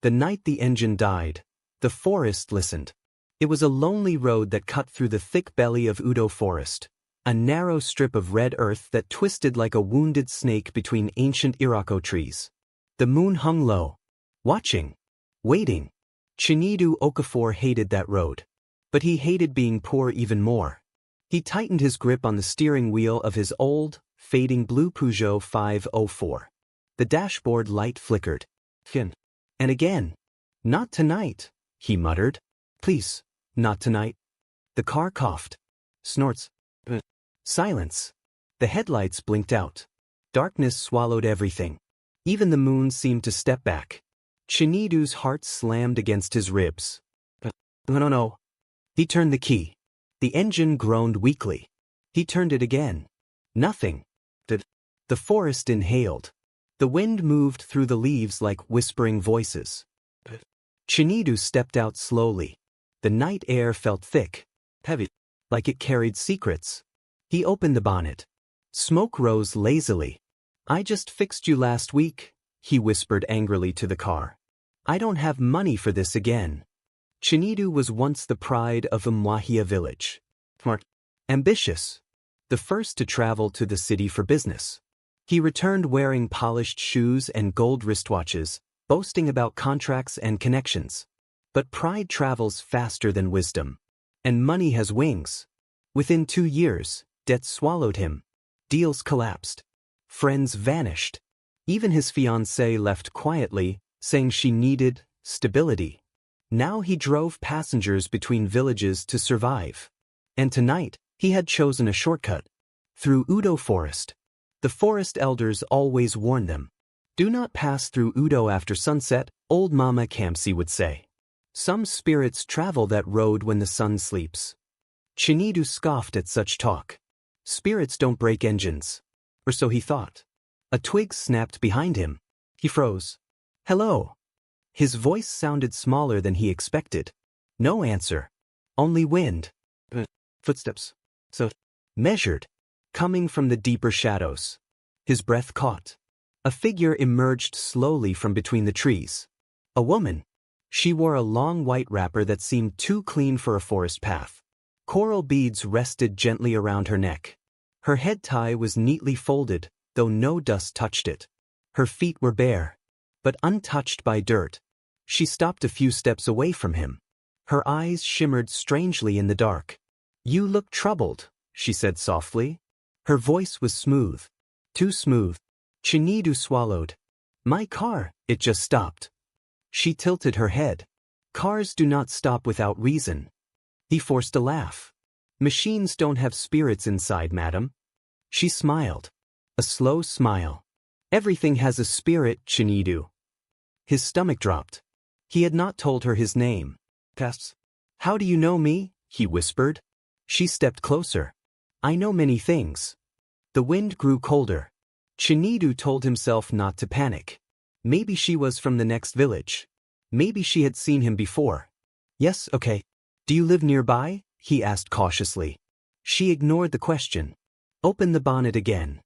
The night the engine died, the forest listened. It was a lonely road that cut through the thick belly of Udo Forest, a narrow strip of red earth that twisted like a wounded snake between ancient iroko trees. The moon hung low, watching, waiting. Chinedu Okafor hated that road. But he hated being poor even more. He tightened his grip on the steering wheel of his old, fading blue Peugeot 504. The dashboard light flickered. And again. "Not tonight," he muttered. "Please, not tonight." The car coughed. Snorts. Silence. The headlights blinked out. Darkness swallowed everything. Even the moon seemed to step back. Chinedu's heart slammed against his ribs. No. He turned the key. The engine groaned weakly. He turned it again. Nothing. The forest inhaled. The wind moved through the leaves like whispering voices. Chinedu stepped out slowly. The night air felt thick, heavy, like it carried secrets. He opened the bonnet. Smoke rose lazily. "I just fixed you last week," he whispered angrily to the car. "I don't have money for this again." Chinedu was once the pride of Umwahia village. Smart. Ambitious. The first to travel to the city for business. He returned wearing polished shoes and gold wristwatches, boasting about contracts and connections. But pride travels faster than wisdom. And money has wings. Within 2 years, debt swallowed him. Deals collapsed. Friends vanished. Even his fiancée left quietly, saying she needed stability. Now he drove passengers between villages to survive. And tonight, he had chosen a shortcut. Through Udo Forest. The forest elders always warned them. "Do not pass through Udo after sunset," old Mama Kamsi would say. "Some spirits travel that road when the sun sleeps." Chinedu scoffed at such talk. Spirits don't break engines. Or so he thought. A twig snapped behind him. He froze. "Hello." His voice sounded smaller than he expected. No answer. Only wind. Footsteps. So measured. Coming from the deeper shadows. His breath caught. A figure emerged slowly from between the trees. A woman. She wore a long white wrapper that seemed too clean for a forest path. Coral beads rested gently around her neck. Her head tie was neatly folded, though no dust touched it. Her feet were bare, but untouched by dirt. She stopped a few steps away from him. Her eyes shimmered strangely in the dark. "You look troubled," she said softly. Her voice was smooth. Too smooth. Chinedu swallowed. "My car, it just stopped." She tilted her head. "Cars do not stop without reason." He forced a laugh. "Machines don't have spirits inside, madam." She smiled. A slow smile. "Everything has a spirit, Chinedu." His stomach dropped. He had not told her his name. "Tests. How do you know me?" he whispered. She stepped closer. "I know many things." The wind grew colder. Chinedu told himself not to panic. Maybe she was from the next village. Maybe she had seen him before. "Yes, okay. Do you live nearby?" he asked cautiously. She ignored the question. Open the bonnet again.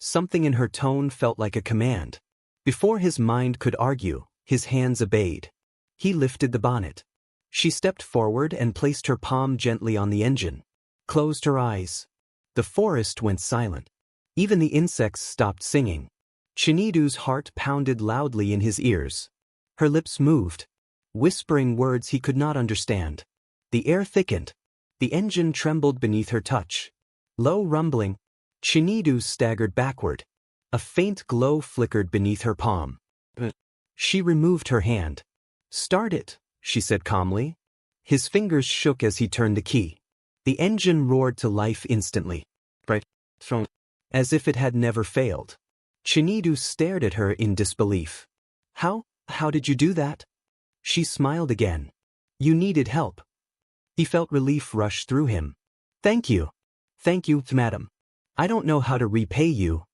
Something in her tone felt like a command. Before his mind could argue, his hands obeyed. He lifted the bonnet. She stepped forward and placed her palm gently on the engine. Closed her eyes. The forest went silent. Even the insects stopped singing. Chinedu's heart pounded loudly in his ears. Her lips moved, whispering words he could not understand. The air thickened. The engine trembled beneath her touch. Low rumbling. Chinedu staggered backward. A faint glow flickered beneath her palm. She removed her hand. "Start it," she said calmly. His fingers shook as he turned the key. The engine roared to life instantly. Right. Strong. As if it had never failed. Chinedu stared at her in disbelief. How did you do that?" She smiled again. "You needed help." He felt relief rush through him. Thank you, madam. I don't know how to repay you."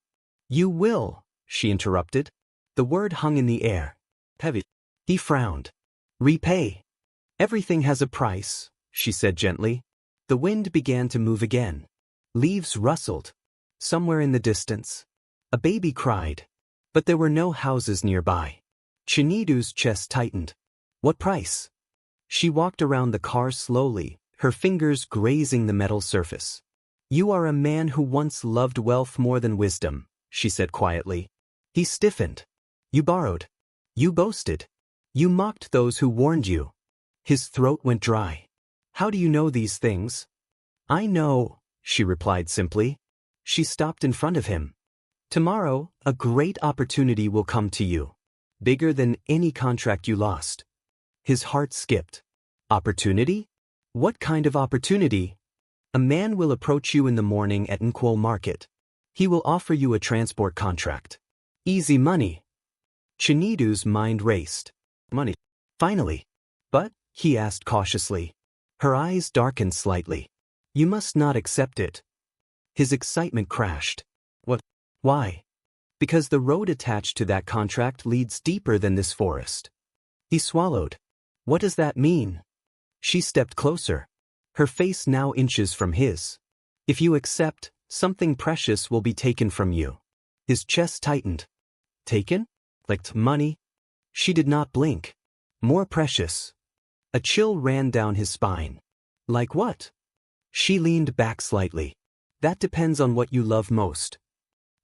"You will," she interrupted. The word hung in the air. Heavy. He frowned. "Repay. Everything has a price," she said gently. The wind began to move again. Leaves rustled. Somewhere in the distance, a baby cried. But there were no houses nearby. Chinedu's chest tightened. What price? She walked around the car slowly, her fingers grazing the metal surface. You are a man who once loved wealth more than wisdom, she said quietly. He stiffened. You borrowed. You boasted. You mocked those who warned you. His throat went dry. How do you know these things? I know, she replied simply. She stopped in front of him. Tomorrow, a great opportunity will come to you. Bigger than any contract you lost. His heart skipped. Opportunity? What kind of opportunity? A man will approach you in the morning at Nkwol Market. He will offer you a transport contract. Easy money. Chinedu's mind raced. Money. Finally. But, he asked cautiously. Her eyes darkened slightly. You must not accept it. His excitement crashed. What? Why? Because the road attached to that contract leads deeper than this forest. He swallowed. What does that mean? She stepped closer. Her face now inches from his. If you accept, something precious will be taken from you. His chest tightened. Taken? Like money? She did not blink. More precious. A chill ran down his spine. Like what? She leaned back slightly. That depends on what you love most.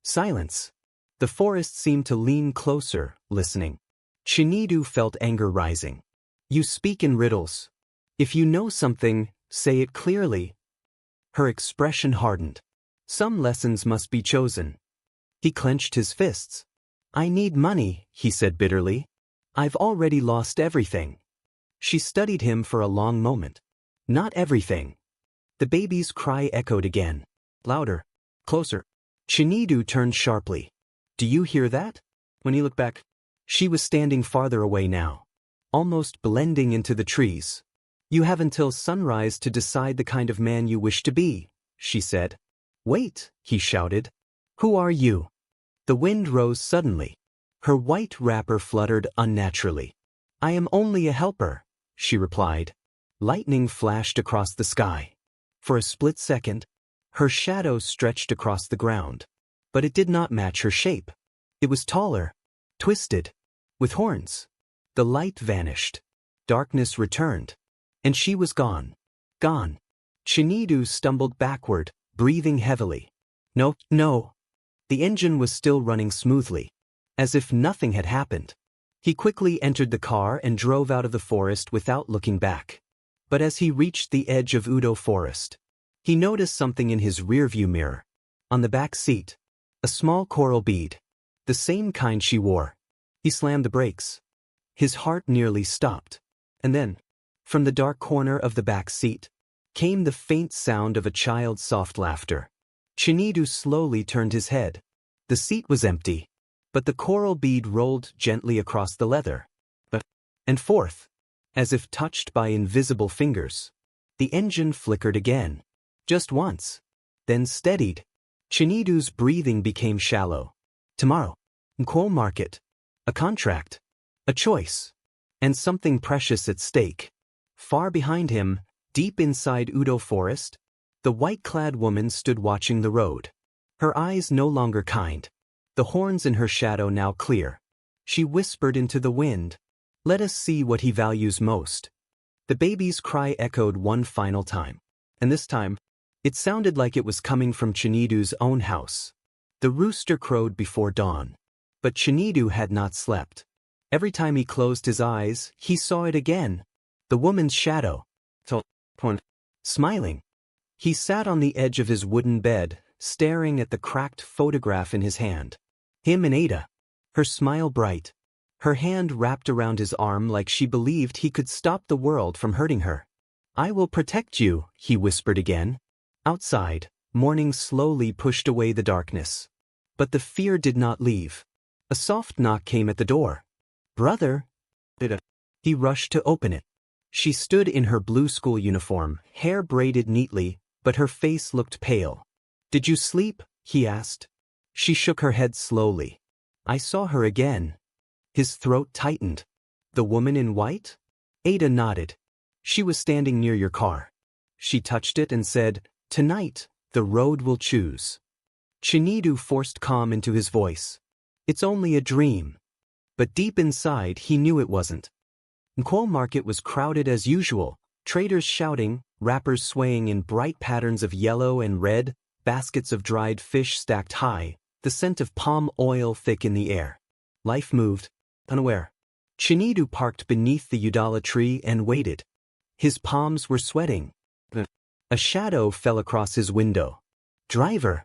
Silence. The forest seemed to lean closer, listening. Chinedu felt anger rising. You speak in riddles. If you know something, say it clearly. Her expression hardened. Some lessons must be chosen. He clenched his fists. I need money, he said bitterly. I've already lost everything. She studied him for a long moment. Not everything. The baby's cry echoed again. Louder. Closer. Chinedu turned sharply. Do you hear that? When he looked back, she was standing farther away now, almost blending into the trees. You have until sunrise to decide the kind of man you wish to be, she said. Wait, he shouted. Who are you? The wind rose suddenly. Her white wrapper fluttered unnaturally. I am only a helper, she replied. Lightning flashed across the sky. For a split second, her shadow stretched across the ground. But it did not match her shape. It was taller, twisted, with horns. The light vanished. Darkness returned. And she was gone. Gone. Chinedu stumbled backward, breathing heavily. No, no. The engine was still running smoothly, as if nothing had happened. He quickly entered the car and drove out of the forest without looking back. But as he reached the edge of Udo Forest, he noticed something in his rearview mirror. On the back seat, a small coral bead, the same kind she wore. He slammed the brakes. His heart nearly stopped. And then, from the dark corner of the back seat, came the faint sound of a child's soft laughter. Chinedu slowly turned his head. The seat was empty, but the coral bead rolled gently across the leather. Back and forth, as if touched by invisible fingers. The engine flickered again. Just once. Then steadied. Chinedu's breathing became shallow. Tomorrow. Nkwol Market. A contract. A choice. And something precious at stake. Far behind him, deep inside Udo Forest, the white-clad woman stood watching the road. Her eyes no longer kind. The horns in her shadow now clear. She whispered into the wind. Let us see what he values most. The baby's cry echoed one final time. And this time, it sounded like it was coming from Chinedu's own house. The rooster crowed before dawn. But Chinedu had not slept. Every time he closed his eyes, he saw it again. The woman's shadow. Smiling. He sat on the edge of his wooden bed, staring at the cracked photograph in his hand. Him and Ada. Her smile bright. Her hand wrapped around his arm like she believed he could stop the world from hurting her. I will protect you, he whispered again. Outside, morning slowly pushed away the darkness. But the fear did not leave. A soft knock came at the door. Brother. He rushed to open it. She stood in her blue school uniform, hair braided neatly, but her face looked pale. Did you sleep? He asked. She shook her head slowly. I saw her again. His throat tightened. The woman in white? Ada nodded. She was standing near your car. She touched it and said, Tonight, the road will choose. Chinedu forced calm into his voice. It's only a dream. But deep inside he knew it wasn't. Nkwol Market was crowded as usual, traders shouting, wrappers swaying in bright patterns of yellow and red, baskets of dried fish stacked high, the scent of palm oil thick in the air. Life moved, unaware. Chinedu parked beneath the Udala tree and waited. His palms were sweating. A shadow fell across his window. Driver!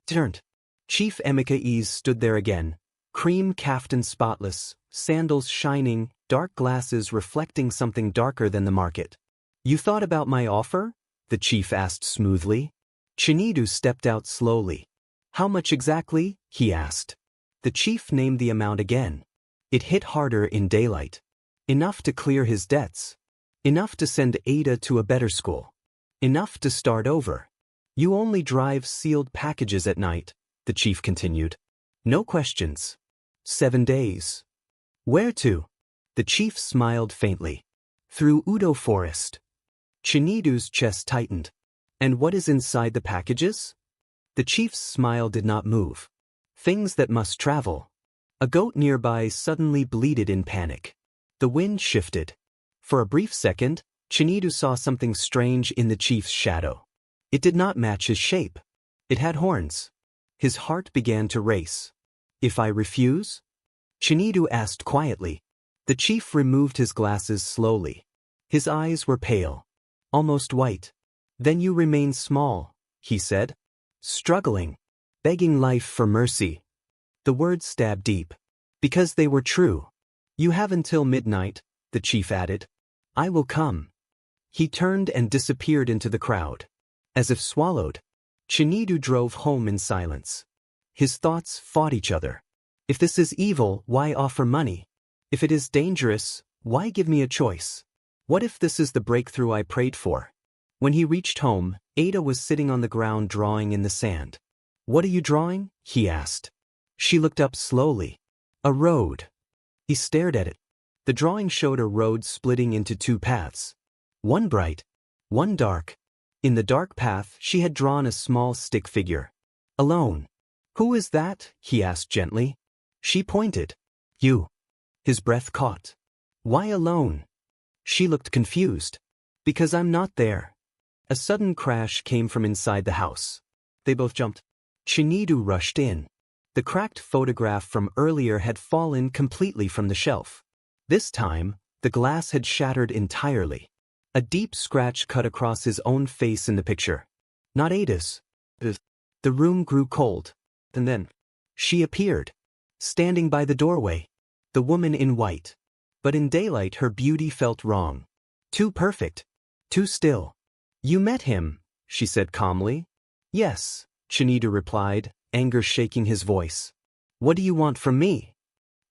Turned. Chief Emeka stood there again, cream caftan spotless, sandals shining, dark glasses reflecting something darker than the market. You thought about my offer? The chief asked smoothly. Chinedu stepped out slowly. How much exactly? He asked. The chief named the amount again. It hit harder in daylight. Enough to clear his debts. Enough to send Ada to a better school. Enough to start over. You only drive sealed packages at night, the chief continued. No questions. 7 days. Where to? The chief smiled faintly. Through Udo Forest. Chinedu's chest tightened. And what is inside the packages? The chief's smile did not move. Things that must travel. A goat nearby suddenly bleated in panic. The wind shifted. For a brief second, Chinedu saw something strange in the chief's shadow. It did not match his shape. It had horns. His heart began to race. If I refuse? Chinedu asked quietly. The chief removed his glasses slowly. His eyes were pale. Almost white. Then you remain small, he said. Struggling. Begging life for mercy. The words stabbed deep. Because they were true. You have until midnight, the chief added. I will come. He turned and disappeared into the crowd. As if swallowed. Chinedu drove home in silence. His thoughts fought each other. If this is evil, why offer money? If it is dangerous, why give me a choice? What if this is the breakthrough I prayed for? When he reached home, Ada was sitting on the ground drawing in the sand. What are you drawing? He asked. She looked up slowly. A road. He stared at it. The drawing showed a road splitting into 2 paths. One bright, one dark. In the dark path, she had drawn a small stick figure. Alone. Who is that? He asked gently. She pointed. You. His breath caught. Why alone? She looked confused. Because I'm not there. A sudden crash came from inside the house. They both jumped. Chinedu rushed in. The cracked photograph from earlier had fallen completely from the shelf. This time, the glass had shattered entirely. A deep scratch cut across his own face in the picture. Not Ada's. The room grew cold. And then, she appeared. Standing by the doorway. The woman in white. But in daylight her beauty felt wrong. Too perfect. Too still. You met him, she said calmly. Yes, Chinedu replied, anger shaking his voice. What do you want from me?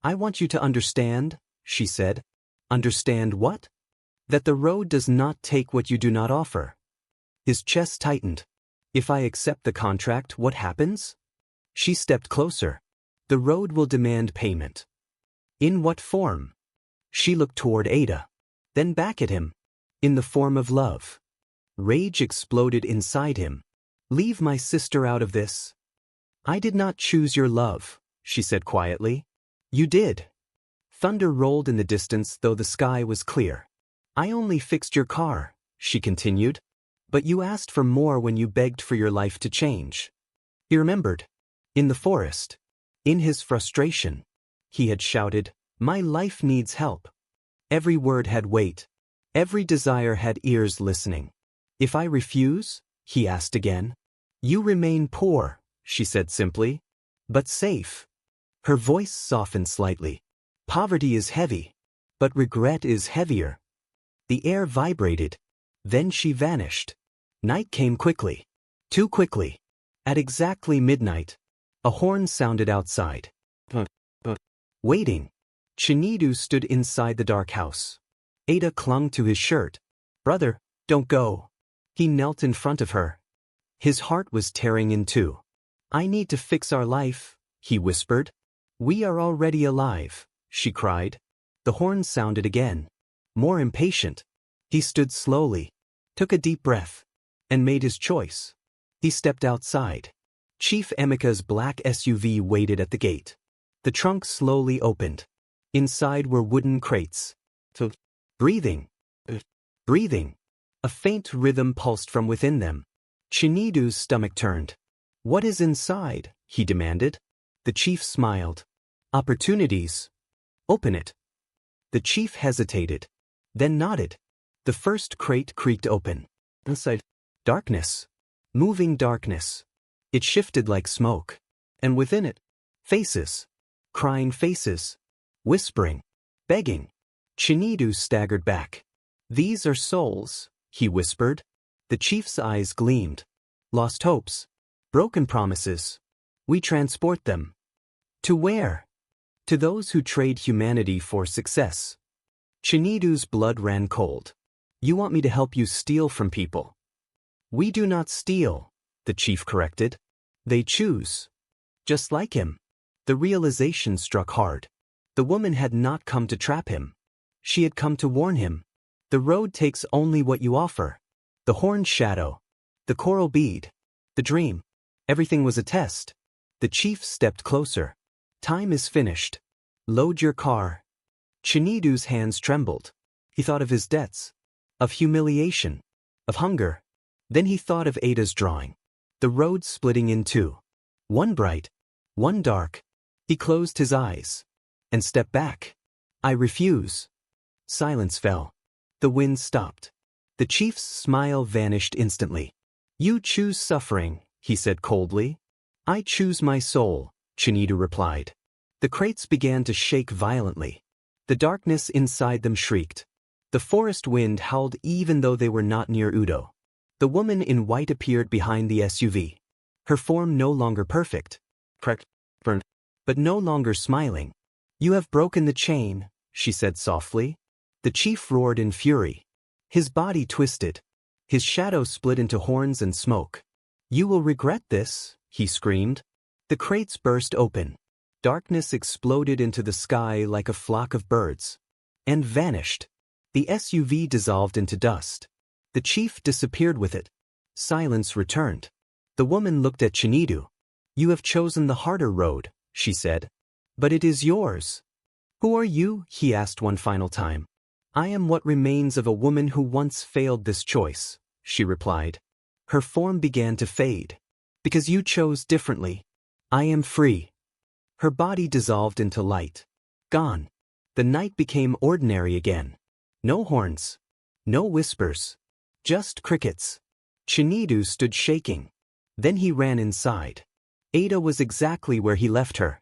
I want you to understand, she said. Understand what? That the road does not take what you do not offer. His chest tightened. If I accept the contract, what happens? She stepped closer. The road will demand payment. In what form? She looked toward Ada. Then back at him. In the form of love. Rage exploded inside him. Leave my sister out of this. I did not choose your love, she said quietly. You did. Thunder rolled in the distance though the sky was clear. I only fixed your car, she continued. But you asked for more when you begged for your life to change. He remembered. In the forest. In his frustration. He had shouted, my life needs help. Every word had weight. Every desire had ears listening. If I refuse? He asked again. You remain poor, she said simply. But safe. Her voice softened slightly. Poverty is heavy. But regret is heavier. The air vibrated. Then she vanished. Night came quickly. Too quickly. At exactly midnight. A horn sounded outside. Waiting. Chinedu stood inside the dark house. Ada clung to his shirt. Brother, don't go. He knelt in front of her. His heart was tearing in two. I need to fix our life, he whispered. We are already alive, she cried. The horn sounded again. More impatient. He stood slowly, took a deep breath, and made his choice. He stepped outside. Chief Emeka's black SUV waited at the gate. The trunk slowly opened. Inside were wooden crates. Breathing. Breathing. A faint rhythm pulsed from within them. Chinedu's stomach turned. "What is inside?" he demanded. The chief smiled. "Opportunities. Open it." The chief hesitated, then nodded. The first crate creaked open. Inside, darkness. Moving darkness. It shifted like smoke. And within it, faces. Crying faces. Whispering. Begging. Chinedu staggered back. "These are souls," he whispered. The chief's eyes gleamed. "Lost hopes. Broken promises. We transport them." "To where?" "To those who trade humanity for success." Chinedu's blood ran cold. "You want me to help you steal from people?" "We do not steal," the chief corrected. "They choose." Just like him. The realization struck hard. The woman had not come to trap him. She had come to warn him. The road takes only what you offer. The horned shadow. The coral bead. The dream. Everything was a test. The chief stepped closer. "Time is finished. Load your car." Chinedu's hands trembled. He thought of his debts. Of humiliation. Of hunger. Then he thought of Ada's drawing. The road splitting in two. One bright. One dark. He closed his eyes. And stepped back. "I refuse." Silence fell. The wind stopped. The chief's smile vanished instantly. "You choose suffering," he said coldly. "I choose my soul," Chinedu replied. The crates began to shake violently. The darkness inside them shrieked. The forest wind howled even though they were not near Udo. The woman in white appeared behind the SUV. Her form no longer perfect. But no longer smiling. "You have broken the chain," she said softly. The chief roared in fury. His body twisted. His shadow split into horns and smoke. "You will regret this," he screamed. The crates burst open. Darkness exploded into the sky like a flock of birds. And vanished. The SUV dissolved into dust. The chief disappeared with it. Silence returned. The woman looked at Chinedu. "You have chosen the harder road," she said. "But it is yours." "Who are you?" he asked one final time. "I am what remains of a woman who once failed this choice," she replied. Her form began to fade. "Because you chose differently. I am free." Her body dissolved into light. Gone. The night became ordinary again. No horns. No whispers. Just crickets. Chinedu stood shaking. Then he ran inside. Ada was exactly where he left her.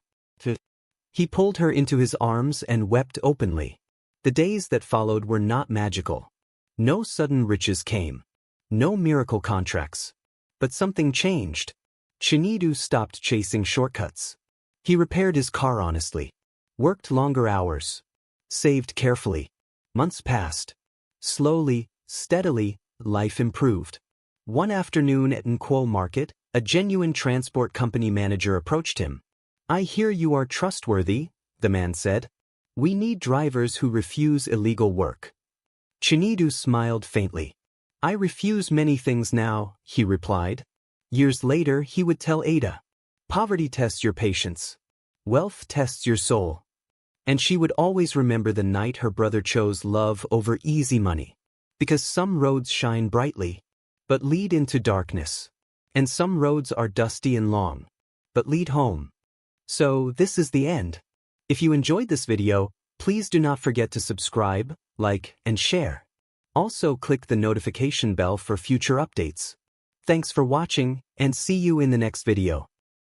He pulled her into his arms and wept openly. The days that followed were not magical. No sudden riches came. No miracle contracts. But something changed. Chinedu stopped chasing shortcuts. He repaired his car honestly. Worked longer hours. Saved carefully. Months passed. Slowly, steadily, life improved. One afternoon at Nquo Market, a genuine transport company manager approached him. "I hear you are trustworthy," the man said. "We need drivers who refuse illegal work." Chinedu smiled faintly. "I refuse many things now," he replied. Years later, he would tell Ada. "Poverty tests your patience. Wealth tests your soul." And she would always remember the night her brother chose love over easy money. Because some roads shine brightly, but lead into darkness. And some roads are dusty and long, but lead home. So this is the end. If you enjoyed this video, please do not forget to subscribe, like, and share. Also click the notification bell for future updates. Thanks for watching, and see you in the next video.